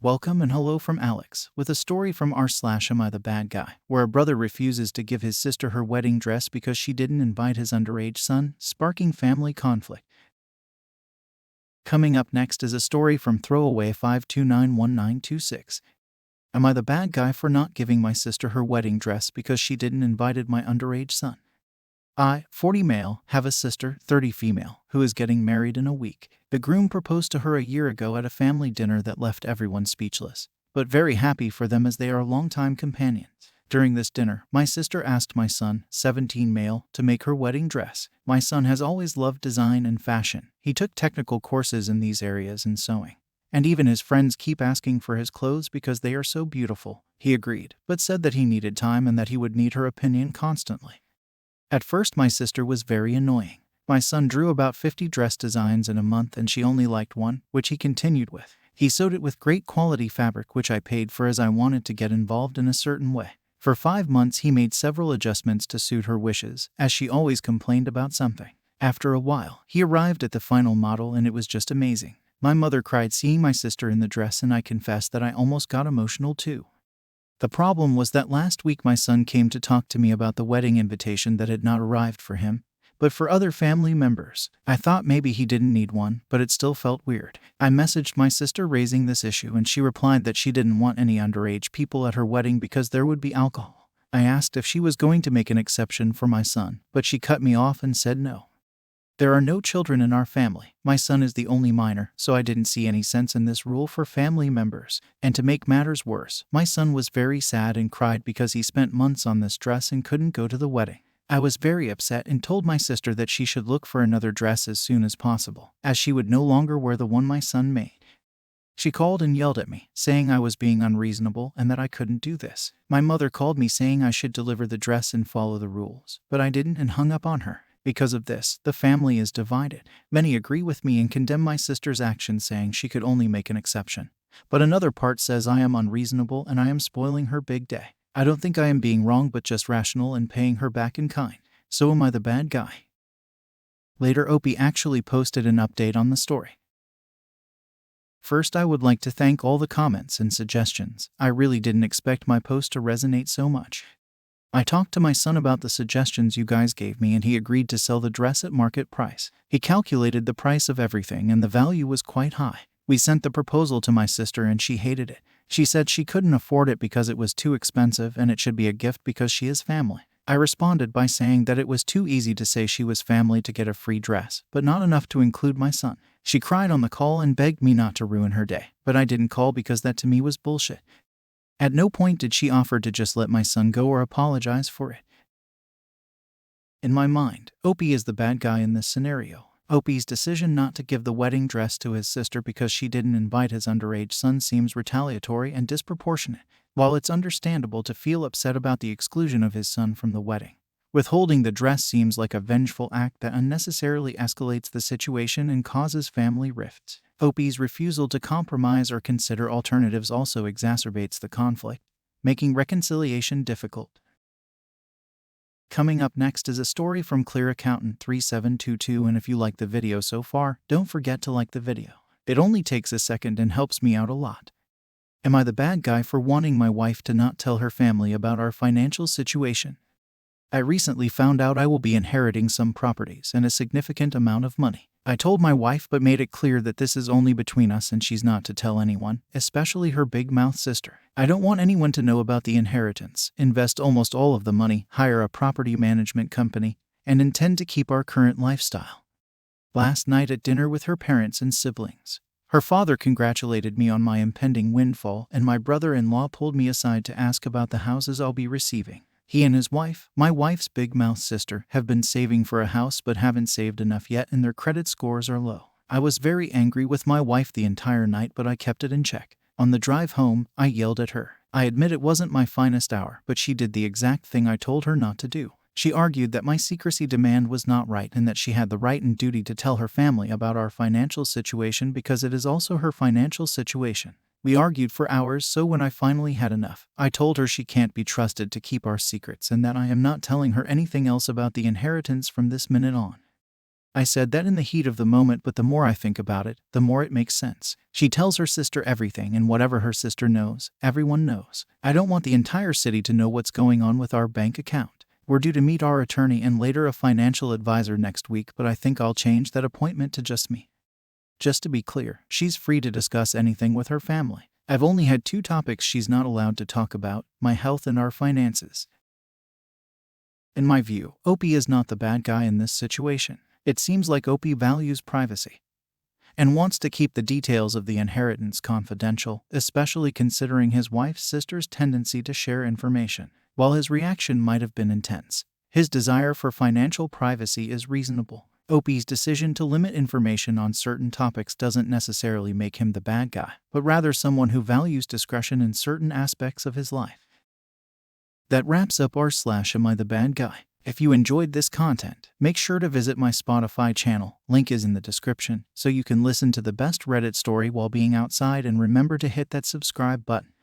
Welcome and hello from Alex, with a story from r/Am I the Bad Guy, where a brother refuses to give his sister her wedding dress because she didn't invite his underage son, sparking family conflict. Coming up next is a story from Throwaway 5291926. Am I the bad guy for not giving my sister her wedding dress because she didn't invite my underage son? I, 40 male, have a sister, 30 female, who is getting married in a week. The groom proposed to her a year ago at a family dinner that left everyone speechless, but very happy for them as they are longtime companions. During this dinner, my sister asked my son, 17 male, to make her wedding dress. My son has always loved design and fashion. He took technical courses in these areas and sewing. And even his friends keep asking for his clothes because they are so beautiful. He agreed, but said that he needed time and that he would need her opinion constantly. At first, my sister was very annoying. My son drew about 50 dress designs in a month and she only liked one, which he continued with. He sewed it with great quality fabric, which I paid for as I wanted to get involved in a certain way. For 5 months, he made several adjustments to suit her wishes, as she always complained about something. After a while, he arrived at the final model and it was just amazing. My mother cried seeing my sister in the dress, and I confess that I almost got emotional too. The problem was that last week my son came to talk to me about the wedding invitation that had not arrived for him, but for other family members. I thought maybe he didn't need one, but it still felt weird. I messaged my sister raising this issue and she replied that she didn't want any underage people at her wedding because there would be alcohol. I asked if she was going to make an exception for my son, but she cut me off and said no. There are no children in our family. My son is the only minor, so I didn't see any sense in this rule for family members. And to make matters worse, my son was very sad and cried because he spent months on this dress and couldn't go to the wedding. I was very upset and told my sister that she should look for another dress as soon as possible, as she would no longer wear the one my son made. She called and yelled at me, saying I was being unreasonable and that I couldn't do this. My mother called me saying I should deliver the dress and follow the rules, but I didn't and hung up on her. Because of this, the family is divided. Many agree with me and condemn my sister's actions, saying she could only make an exception. But another part says I am unreasonable and I am spoiling her big day. I don't think I am being wrong, but just rational and paying her back in kind. So am I the bad guy? Later, Opie actually posted an update on the story. First, I would like to thank all the comments and suggestions. I really didn't expect my post to resonate so much. I talked to my son about the suggestions you guys gave me and he agreed to sell the dress at market price. He calculated the price of everything and the value was quite high. We sent the proposal to my sister and she hated it. She said she couldn't afford it because it was too expensive and it should be a gift because she is family. I responded by saying that it was too easy to say she was family to get a free dress, but not enough to include my son. She cried on the call and begged me not to ruin her day, but I didn't call because that to me was bullshit. At no point did she offer to just let my son go or apologize for it. In my mind, Opie is the bad guy in this scenario. Opie's decision not to give the wedding dress to his sister because she didn't invite his underage son seems retaliatory and disproportionate. While it's understandable to feel upset about the exclusion of his son from the wedding, withholding the dress seems like a vengeful act that unnecessarily escalates the situation and causes family rifts. Opie's refusal to compromise or consider alternatives also exacerbates the conflict, making reconciliation difficult. Coming up next is a story from Clear Accountant 3722, and if you like the video so far, don't forget to like the video. It only takes a second and helps me out a lot. Am I the bad guy for wanting my wife to not tell her family about our financial situation? I recently found out I will be inheriting some properties and a significant amount of money. I told my wife but made it clear that this is only between us and she's not to tell anyone, especially her big mouth sister. I don't want anyone to know about the inheritance, invest almost all of the money, hire a property management company, and intend to keep our current lifestyle. Last night at dinner with her parents and siblings, her father congratulated me on my impending windfall and my brother-in-law pulled me aside to ask about the houses I'll be receiving. He and his wife, my wife's big mouth sister, have been saving for a house but haven't saved enough yet and their credit scores are low. I was very angry with my wife the entire night, but I kept it in check. On the drive home, I yelled at her. I admit it wasn't my finest hour, but she did the exact thing I told her not to do. She argued that my secrecy demand was not right and that she had the right and duty to tell her family about our financial situation because it is also her financial situation. We argued for hours, so when I finally had enough, I told her she can't be trusted to keep our secrets and that I am not telling her anything else about the inheritance from this minute on. I said that in the heat of the moment, but the more I think about it, the more it makes sense. She tells her sister everything, and whatever her sister knows, everyone knows. I don't want the entire city to know what's going on with our bank account. We're due to meet our attorney and later a financial advisor next week, but I think I'll change that appointment to just me. Just to be clear, she's free to discuss anything with her family. I've only had 2 topics she's not allowed to talk about: my health and our finances. In my view, Opie is not the bad guy in this situation. It seems like Opie values privacy and wants to keep the details of the inheritance confidential, especially considering his wife's sister's tendency to share information. While his reaction might have been intense, his desire for financial privacy is reasonable. Opie's decision to limit information on certain topics doesn't necessarily make him the bad guy, but rather someone who values discretion in certain aspects of his life. That wraps up our Am I the Bad Guy? If you enjoyed this content, make sure to visit my Spotify channel, link is in the description, so you can listen to the best Reddit story while being outside, and remember to hit that subscribe button.